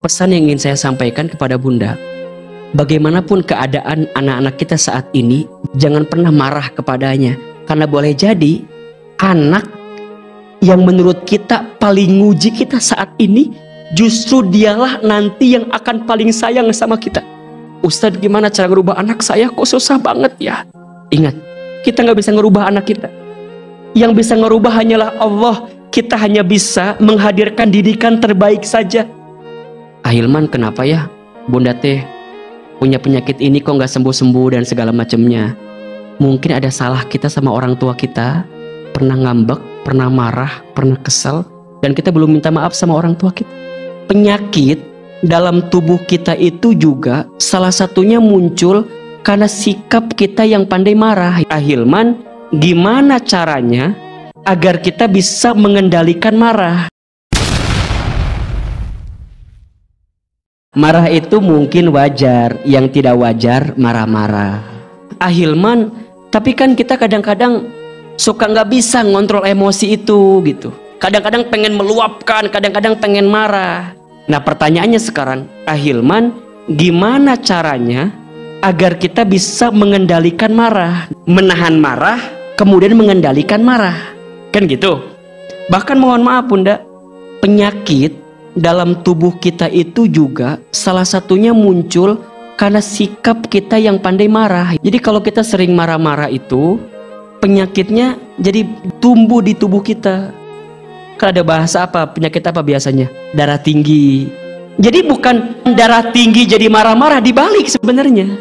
Pesan yang ingin saya sampaikan kepada Bunda, bagaimanapun keadaan anak-anak kita saat ini, jangan pernah marah kepadanya. Karena boleh jadi anak yang menurut kita paling nguji kita saat ini, justru dialah nanti yang akan paling sayang sama kita. Ustadz, gimana cara ngerubah anak saya? Kok susah banget ya? Ingat, kita nggak bisa ngerubah anak kita. Yang bisa ngerubah hanyalah Allah. Kita hanya bisa menghadirkan didikan terbaik saja. Ahilman, kenapa ya Bunda teh punya penyakit ini kok nggak sembuh-sembuh dan segala macamnya? Mungkin ada salah kita sama orang tua kita, pernah ngambek, pernah marah, pernah kesel, dan kita belum minta maaf sama orang tua kita. Penyakit dalam tubuh kita itu juga salah satunya muncul karena sikap kita yang pandai marah. Ahilman, gimana caranya agar kita bisa mengendalikan marah? Marah itu mungkin wajar, yang tidak wajar marah-marah. Ahilman, tapi kan kita kadang-kadang suka nggak bisa ngontrol emosi itu gitu. Kadang-kadang pengen meluapkan, kadang-kadang pengen marah. Nah pertanyaannya sekarang, Ahilman, gimana caranya agar kita bisa mengendalikan marah? Menahan marah, kemudian mengendalikan marah. Kan gitu. Bahkan mohon maaf Bunda, penyakit dalam tubuh kita itu juga salah satunya muncul karena sikap kita yang pandai marah. Jadi kalau kita sering marah-marah itu, penyakitnya jadi tumbuh di tubuh kita. Kan ada bahasa apa? Penyakit apa biasanya? Darah tinggi. Jadi bukan darah tinggi jadi marah-marah, dibalik sebenarnya.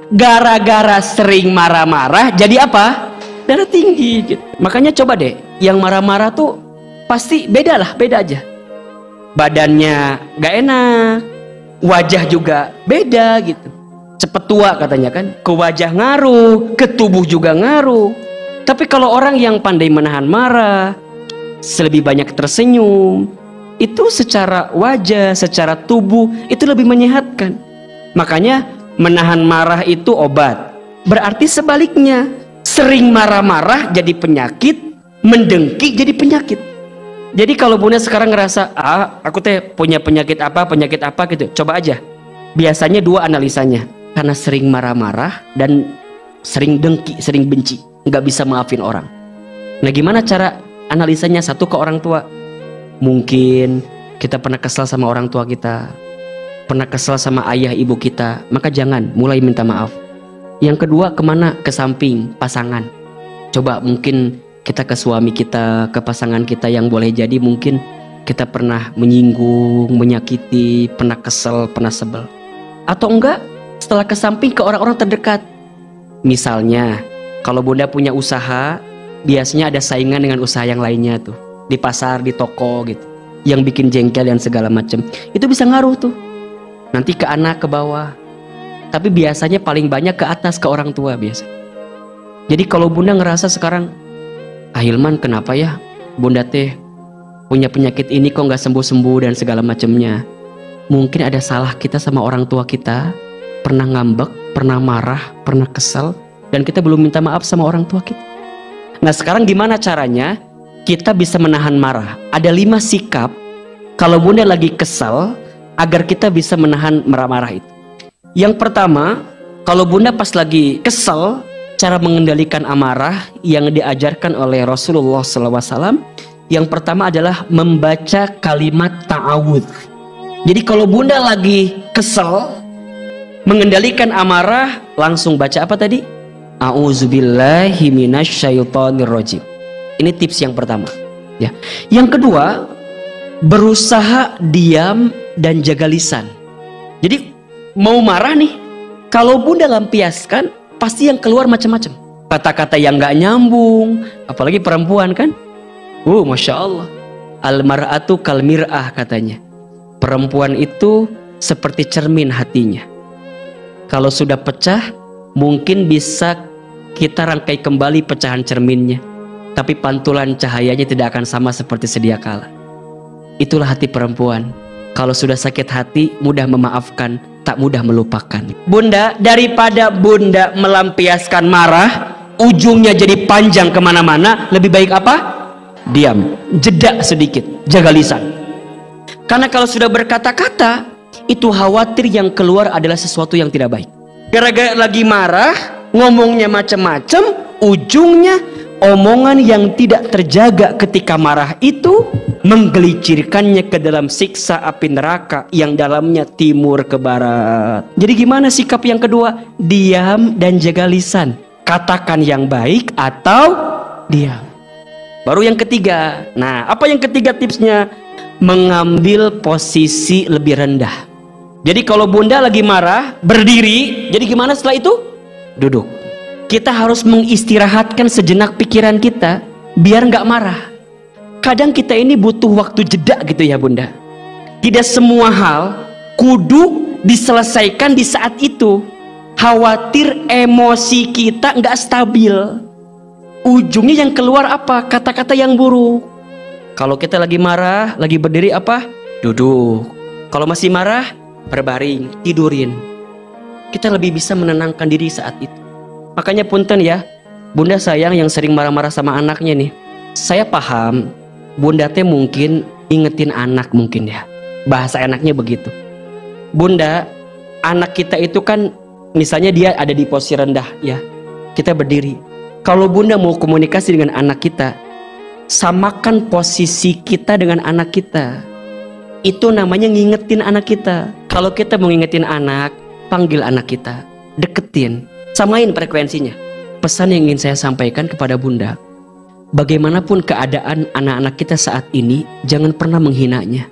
Gara-gara sering marah-marah jadi apa? Darah tinggi gitu. Makanya coba deh, yang marah-marah tuh pasti beda lah, beda aja. Badannya gak enak, wajah juga beda gitu. Cepet tua katanya kan, ke wajah ngaruh, ke tubuh juga ngaruh. Tapi kalau orang yang pandai menahan marah, lebih banyak tersenyum, itu secara wajah, secara tubuh itu lebih menyehatkan. Makanya menahan marah itu obat. Berarti sebaliknya, sering marah-marah jadi penyakit, mendengki jadi penyakit. Jadi kalau Bunda sekarang ngerasa, aku teh punya penyakit apa gitu, coba aja. Biasanya dua analisanya, karena sering marah-marah dan sering dengki, sering benci, nggak bisa maafin orang. Nah gimana cara analisanya? Satu, ke orang tua. Mungkin kita pernah kesal sama orang tua kita, pernah kesal sama ayah ibu kita, maka jangan mulai minta maaf. Yang kedua, kemana? Ke samping, pasangan. Coba mungkin kita ke suami kita, ke pasangan kita yang boleh jadi mungkin kita pernah menyinggung, menyakiti, pernah kesel, pernah sebel. Atau enggak, setelah ke samping ke orang-orang terdekat. Misalnya, kalau Bunda punya usaha, biasanya ada saingan dengan usaha yang lainnya tuh. Di pasar, di toko gitu. Yang bikin jengkel dan segala macam. Itu bisa ngaruh tuh. Nanti ke anak, ke bawah. Tapi biasanya paling banyak ke atas, ke orang tua biasa. Jadi kalau Bunda ngerasa sekarang, Ahilman, kenapa ya Bunda teh punya penyakit ini kok nggak sembuh-sembuh dan segala macamnya? Mungkin ada salah kita sama orang tua kita, pernah ngambek, pernah marah, pernah kesel, dan kita belum minta maaf sama orang tua kita. Nah sekarang gimana caranya kita bisa menahan marah? Ada 5 sikap kalau Bunda lagi kesel agar kita bisa menahan marah-marah itu. Yang pertama, kalau Bunda pas lagi kesel, cara mengendalikan amarah yang diajarkan oleh Rasulullah SAW, yang pertama adalah membaca kalimat ta'awudz. Jadi kalau Bunda lagi kesel, mengendalikan amarah, langsung baca apa tadi? A'udzubillahi minasyaitonirrajim. Ini tips yang pertama ya. Yang kedua, berusaha diam dan jaga lisan. Jadi mau marah nih, kalau Bunda lampiaskan, pasti yang keluar macam-macam. Kata-kata yang gak nyambung, apalagi perempuan kan. Masya Allah. Al-mar'atu kal mir'ah katanya. Perempuan itu seperti cermin hatinya. Kalau sudah pecah, mungkin bisa kita rangkai kembali pecahan cerminnya. Tapi pantulan cahayanya tidak akan sama seperti sedia kala. Itulah hati perempuan. Kalau sudah sakit hati, mudah memaafkan, tak mudah melupakan. Bunda, daripada Bunda melampiaskan marah, ujungnya jadi panjang kemana-mana, lebih baik apa? Diam, jeda sedikit, jaga lisan. Karena kalau sudah berkata-kata, itu khawatir yang keluar adalah sesuatu yang tidak baik. Gara-gara lagi marah, ngomongnya macam-macam, ujungnya omongan yang tidak terjaga ketika marah itu menggelicirkannya ke dalam siksa api neraka yang dalamnya timur ke barat. Jadi gimana sikap yang kedua? Diam dan jaga lisan. Katakan yang baik atau diam. Baru yang ketiga. Nah, apa yang ketiga tipsnya? Mengambil posisi lebih rendah. Jadi kalau bunda lagi marah, berdiri. Jadi gimana setelah itu? Duduk. Kita harus mengistirahatkan sejenak pikiran kita biar nggak marah. Kadang kita ini butuh waktu jeda gitu ya bunda. Tidak semua hal kudu diselesaikan di saat itu. Khawatir emosi kita nggak stabil. Ujungnya yang keluar apa? Kata-kata yang buruk. Kalau kita lagi marah, lagi berdiri apa? Duduk. Kalau masih marah, berbaring, tidurin. Kita lebih bisa menenangkan diri saat itu. Makanya punten ya, bunda sayang yang sering marah-marah sama anaknya nih. Saya paham, bunda teh mungkin ingetin anak mungkin ya. Bahasa enaknya begitu. Bunda, anak kita itu kan misalnya dia ada di posisi rendah ya. Kita berdiri. Kalau bunda mau komunikasi dengan anak kita, samakan posisi kita dengan anak kita. Itu namanya ngingetin anak kita. Kalau kita mau ngingetin anak, panggil anak kita, deketin, samain frekuensinya. Pesan yang ingin saya sampaikan kepada bunda, bagaimanapun keadaan anak-anak kita saat ini, jangan pernah menghinanya,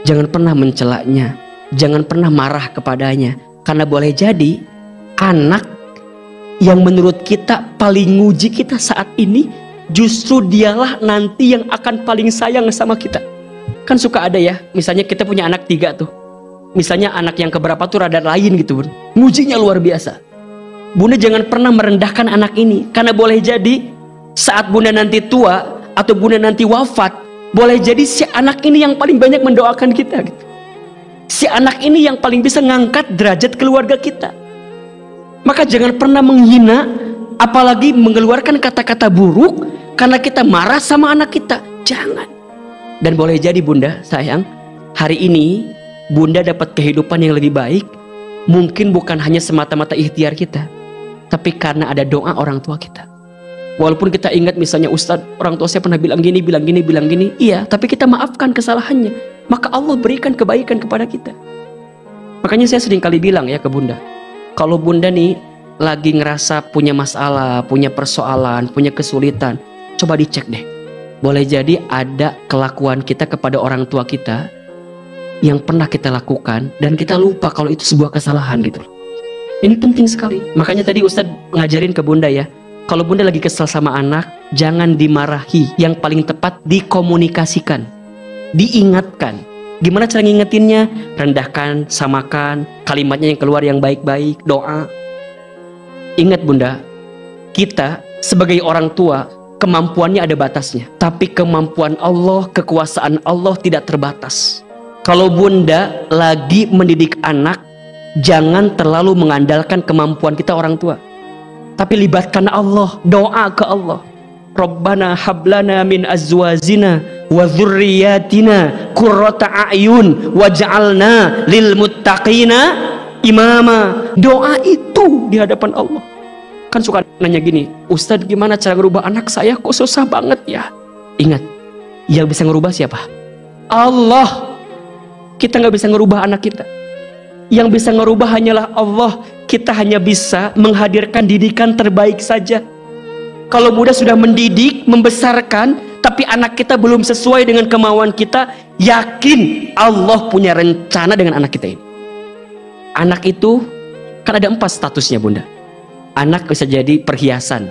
jangan pernah mencelaknya, jangan pernah marah kepadanya. Karena boleh jadi anak yang menurut kita paling nguji kita saat ini, justru dialah nanti yang akan paling sayang sama kita. Kan suka ada ya, misalnya kita punya anak 3 tuh. Misalnya anak yang keberapa tuh rada lain gitu bun. Ngujinya luar biasa. Bunda jangan pernah merendahkan anak ini. Karena boleh jadi saat bunda nanti tua atau bunda nanti wafat, boleh jadi si anak ini yang paling banyak mendoakan kita gitu. Si anak ini yang paling bisa ngangkat derajat keluarga kita. Maka jangan pernah menghina, apalagi mengeluarkan kata-kata buruk karena kita marah sama anak kita. Jangan. Dan boleh jadi bunda sayang, hari ini bunda dapat kehidupan yang lebih baik, mungkin bukan hanya semata-mata ikhtiar kita, tapi karena ada doa orang tua kita. Walaupun kita ingat misalnya Ustadz, orang tua saya pernah bilang gini, iya, tapi kita maafkan kesalahannya, maka Allah berikan kebaikan kepada kita. Makanya saya sering kali bilang ya ke bunda, kalau bunda nih lagi ngerasa punya masalah, punya persoalan, punya kesulitan, coba dicek deh. Boleh jadi ada kelakuan kita kepada orang tua kita yang pernah kita lakukan dan kita lupa kalau itu sebuah kesalahan gitu. Ini penting sekali. Makanya tadi Ustadz ngajarin ke bunda ya, kalau bunda lagi kesel sama anak, jangan dimarahi. Yang paling tepat dikomunikasikan, diingatkan. Gimana cara ngingetinnya? Rendahkan, samakan, kalimatnya yang keluar yang baik-baik, doa. Ingat bunda, kita sebagai orang tua kemampuannya ada batasnya, tapi kemampuan Allah, kekuasaan Allah tidak terbatas. Kalau bunda lagi mendidik anak, jangan terlalu mengandalkan kemampuan kita orang tua, tapi libatkan Allah, doa ke Allah. Rabbana hablana min azwajina wa dzurriyyatina qurrata a'yun waj'alna lil muttaqina imama. Doa itu di hadapan Allah. Kan suka nanya gini, Ustadz gimana cara ngerubah anak saya, kok susah banget ya? Ingat, yang bisa ngerubah siapa? Allah. Kita nggak bisa ngerubah anak kita. Yang bisa ngerubah hanyalah Allah. Kita hanya bisa menghadirkan didikan terbaik saja. Kalau Bunda sudah mendidik, membesarkan, tapi anak kita belum sesuai dengan kemauan kita, yakin Allah punya rencana dengan anak kita ini. Anak itu kan ada 4 statusnya Bunda. Anak bisa jadi perhiasan,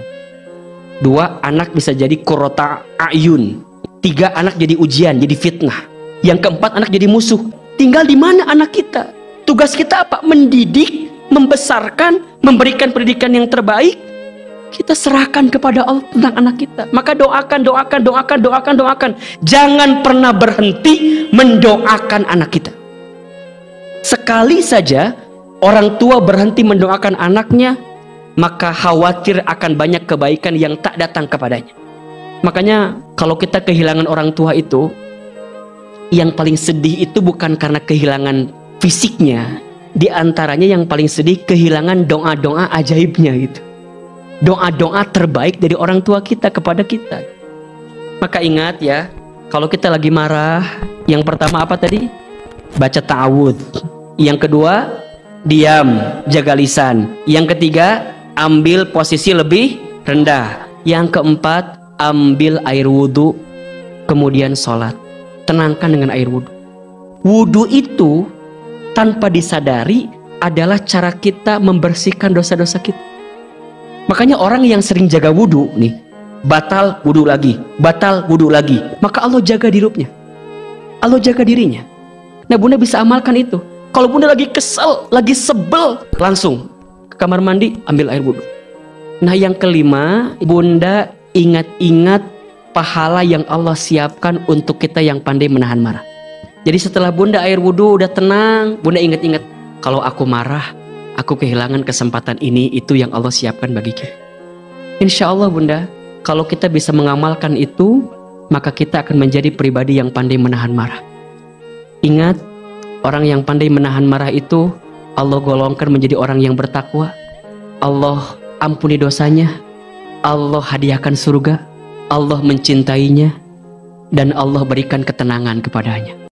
2 anak bisa jadi qurrata a'yun, 3 anak jadi ujian, jadi fitnah, yang keempat anak jadi musuh. Tinggal di mana anak kita. Tugas kita apa? Mendidik, membesarkan, memberikan pendidikan yang terbaik. Kita serahkan kepada Allah tentang anak kita. Maka doakan. Jangan pernah berhenti mendoakan anak kita. Sekali saja orang tua berhenti mendoakan anaknya, maka khawatir akan banyak kebaikan yang tak datang kepadanya. Makanya kalau kita kehilangan orang tua itu, yang paling sedih itu bukan karena kehilangan fisiknya. Di antaranya yang paling sedih kehilangan doa-doa ajaibnya gitu. Doa-doa terbaik dari orang tua kita kepada kita. Maka ingat ya, kalau kita lagi marah, yang pertama apa tadi? Baca ta'awud. Yang kedua, diam, jaga lisan. Yang ketiga, ambil posisi lebih rendah. Yang keempat, ambil air wudhu, kemudian sholat. Tenangkan dengan air wudhu. Wudhu itu tanpa disadari adalah cara kita membersihkan dosa-dosa kita. Makanya orang yang sering jaga wudhu nih, batal wudhu lagi, batal wudhu lagi, maka Allah jaga dirupnya, Allah jaga dirinya. Nah bunda bisa amalkan itu. Kalau bunda lagi kesel, lagi sebel, langsung ke kamar mandi, ambil air wudhu. Nah yang kelima, bunda ingat-ingat pahala yang Allah siapkan untuk kita yang pandai menahan marah. Jadi setelah bunda air wudhu udah tenang, bunda ingat-ingat, kalau aku marah, aku kehilangan kesempatan ini, itu yang Allah siapkan bagi kita. Insya Allah bunda, kalau kita bisa mengamalkan itu, maka kita akan menjadi pribadi yang pandai menahan marah. Ingat, orang yang pandai menahan marah itu Allah golongkan menjadi orang yang bertakwa. Allah ampuni dosanya, Allah hadiahkan surga, Allah mencintainya, dan Allah berikan ketenangan kepadanya.